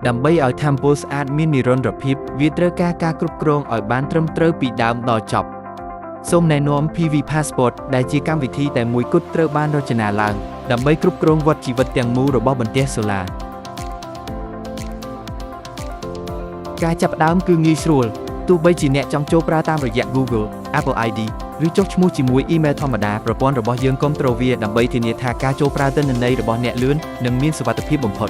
ដើម្បីឲ្យថាមពលស្អាតមាននិរន្តរភាពវាត្រូវការការគ្រប់គ្រងឲ្យបានត្រឹមត្រូវពីដើមដល់ចប់សូមណែនាំ PV Passport ដែលជាកម្មវិធីតែមួយគត់ត្រូវបានរចនាឡើងដើម្បីគ្រប់គ្រងវដ្តជីវិតទាំងមូលរបស់បន្ទះសូឡាការចាប់ផ្ដើមគឺងាយស្រួលទោះបីជាអ្នកចង់ចូលប្រើតាមរយៈ Google, Apple ID ឬចុះឈ្មោះជាមួយ email ធម្មតាប្រព័ន្ធរបស់យើងគាំទ្រវាដើម្បីធានាថាការចូលប្រើទិន្នន័យរបស់អ្នកលឿននិងមានសុវត្ថិភាពបំផុត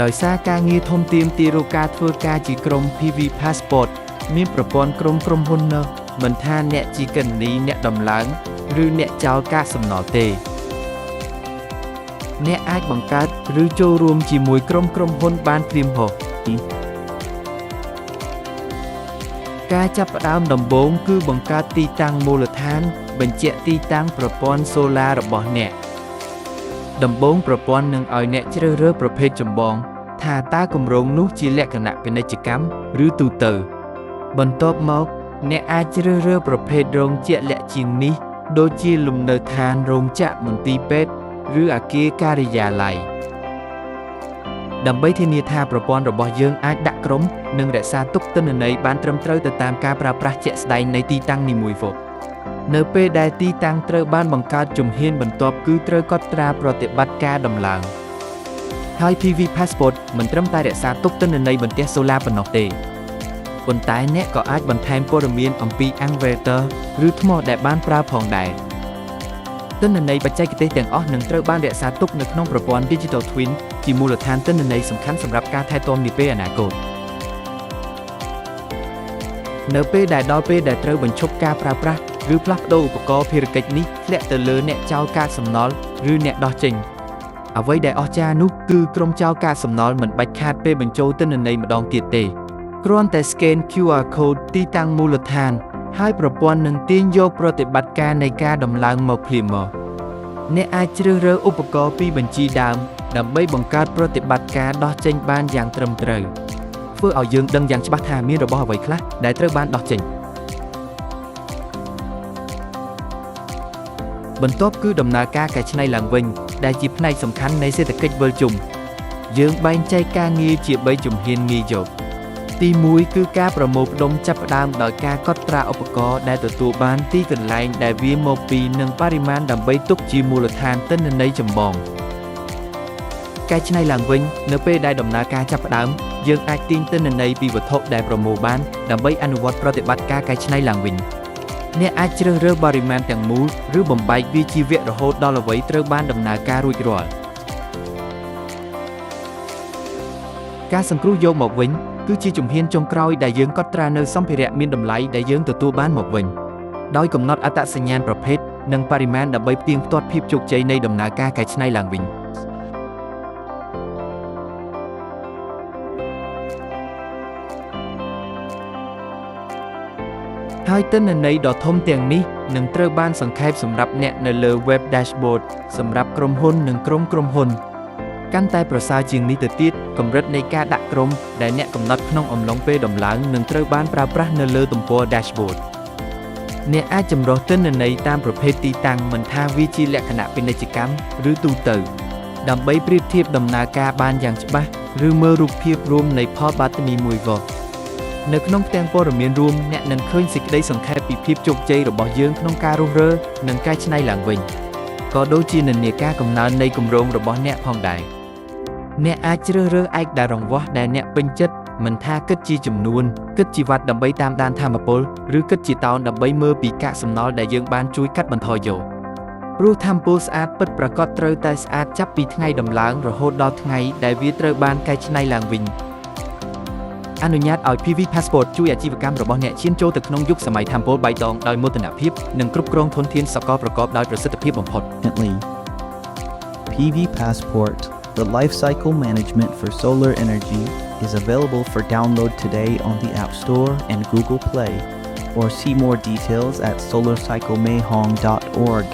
ដោយសារការងារធំទាមទារការធ្វើការជាក្រុម PV Passport មានប្រព័ន្ធក្រុមហ៊ុននៅមិនថាអ្នកជាគណនីអ្នកដំឡើងឬអ្នកចោលកាកសំណល់ទេអ្នកអាចបង្កើតឬចូលរួមជាមួយក្រុមហ៊ុនបានព្រាមហោះការចាប់ផ្ដើមដំបូងគឺបង្កើតទីតាំងមូលដ្ឋានបញ្ជាក់ទីតាំងប្រព័ន្ធសូឡារបស់អ្នកដំបូងប្រព័ន្ធនឹងឲ្យអ្នកជ្រើសរើសប្រភេទចម្បងថាតើគម្រោងនោះជាលក្ខណៈពាណិជ្ជកម្មឬទូទៅបន្ទាប់មកអ្នកអាចជ្រើសរើសប្រភេទរោងជាក់លាក់ជាងនេះដូចជាលំនៅឋានរោងចក្រមន្ទីរពេទ្យឬអគារការិយាល័យដើម្បីធានាថាប្រព័ន្ធរបស់យើងអាចដាក់ក្រុមនិងរក្សាទុកទិន្នន័យបានត្រឹមត្រូវទៅតាមការប្រើប្រាស់ជាក់ស្ដែងនៃទីតាំងនីមួយៗនៅពេលដែលទីតាំងត្រូវបានបង្កើតជំហានបន្ទាប់គឺត្រូវកត់ត្រាប្រតិបត្តិការដំឡើងហើយ PV Passport មិនត្រឹមតែរក្សាទុកទិន្នន័យបន្ទះសូឡាប៉ុណ្ណោះទេប៉ុន្តែអ្នកក៏អាចបន្ថែមព័ត៌មានអំពី inverter ឬថ្មដែលបានប្រើផងដែរទិន្នន័យបច្ចេកទេសទាំងអស់នឹងត្រូវបានរក្សាទុកនៅក្នុងប្រព័ន្ធ Digital Twin ជាមូលដ្ឋានទិន្នន័យសំខាន់សម្រាប់ការថែទាំនាពេលអនាគតនៅពេលដែលដល់ពេលដែលត្រូវបញ្ឈប់ការប្រើប្រាស់ឬផ្លាស់ប្ដូរឧបករណ៍ភារកិច្ចនេះធ្លាក់ទៅលើអ្នកចោលកាកសំណល់ឬអ្នកដោះចេញអ្វីដែលអស្ចារ្យនោះគឺក្រុមចោលកាកសំណល់មិនបាច់ខាតពេលបញ្ចូលទិន្នន័យម្ដងទៀតទេគ្រាន់តែ scan QR code ទីតាំងមូលដ្ឋានហើយប្រព័ន្ធនឹងទាញយកប្រតិបត្តិការនៃការដំឡើងមកភ្លាមមកអ្នកអាចជ្រើសរើសឧបករណ៍ពីបញ្ជីដើមដើម្បីបង្កើតប្រតិបត្តិការដោះចេញបានយ៉ាងត្រឹមត្រូវធ្វើឲ្យយើងដឹងយ៉ាងច្បាស់ថាមានរបស់អ្វីខ្លះដែលត្រូវបានដោះចេញបន្ទាប់គឺដំណើរការកែច្នៃឡើងវិញដែលជាផ្នែកសំខាន់នៃសេដ្ឋកិច្ចវិលជុំយើងបែងចែកការងារជា3ជំហានងាយយកទី1គឺការប្រមូលផ្ដុំចាប់ផ្ដើមដោយការកត់ត្រាឧបករណ៍ដែលទទួលបានទីកន្លែងដែលវាមកពីនិងបរិមាណដើម្បីទុកជាមូលដ្ឋានទិន្នន័យចម្បងកែច្នៃឡើងវិញនៅពេលដែលដំណើរការចាប់ផ្ដើមយើងអាចទាញទិន្នន័យពីវត្ថុដែលប្រមូលបានដើម្បីអនុវត្តប្រតិបត្តិការកែច្នៃឡើងវិញអ្នកអាចជ្រើសរើសបរិមាណទាំងមូលឬបំបែកវាជាវគ្គរហូតដល់អ្វីត្រូវបានដំណើរការរួចរាល់ការសង្គ្រោះយកមកវិញគឺជាជំហានចុងក្រោយដែលយើងកត់ត្រានៅសម្ភារៈមានតម្លៃដែលយើងទទួលបានមកវិញដោយកំណត់អត្តសញ្ញាណប្រភេទនិងបរិមាណដើម្បីផ្ទៀងផ្ទាត់ភាពជោគជ័យនៃដំណើរការកែច្នៃឡើងវិញហើយទិន្នន័យដ៏ធំទាំងនេះនឹងត្រូវបានសង្ខេបសម្រាប់អ្នកនៅលើ Web Dashboard សម្រាប់ក្រុមហ៊ុននិងក្រុមហ៊ុនកាន់តែប្រសើរជាងនេះទៅទៀតកម្រិតនៃការដាក់ក្រុមដែលអ្នកកំណត់ក្នុងអំឡុងពេលដំឡើងនឹងត្រូវបានប្រើប្រាស់នៅលើទំព័រ Dashboard អ្នកអាចចម្រុះទិន្នន័យតាមប្រភេទទីតាំងមិនថាវាជាលក្ខណៈពាណិជ្ជកម្មឬទូទៅដើម្បីប្រៀបធៀបដំណើរការបានយ៉ាងច្បាស់ឬមើលរូបភាពរួមនៃផលបាតនីមួយវនៅក្នុងផ្ទាំងព័ត៌មានរួមអ្នកនឹងឃើញសេចក្តីសង្ខេបពីភាពជោគជ័យរបស់យើងក្នុងការរុះរើនិងកែច្នៃឡើងវិញក៏ដូចជានិន្នាការកំណើននៃគម្រោងរបស់អ្នកផងដែរអ្នកអាចជ្រើសរើសឯកដែលរង្វាស់ដែលអ្នកពេញចិត្តមិនថាគិតជាចំនួនគិតជាវ៉ាត់ដើម្បីតាមដានថាមពលឬគិតជាតោនដើម្បីមើលពីកាកសំណល់ដែលយើងបានជួយកាត់បន្ថយយកព្រោះថាមពលស្អាតពិតប្រាកដត្រូវតែស្អាតចាប់ពីថ្ងៃដំឡើងរហូតដល់ថ្ងៃដែលវាត្រូវបានកែច្នៃឡើងវិញអនុញ្ញាតឲ្យ PV Passport ជួយអាជីវកម្មរបស់អ្នកឈានចូលទៅក្នុងយុគសម័យថាមពលបៃតងដោយមោទនភាពនិងគ្រប់គ្រងធនធានសកលប្រកបដោយប្រសិទ្ធភាពបំផុត PV Passport, the life cycle management for solar energy, is available for download today on the App Store and Google Play, or see more details at solarcyclemehong.org.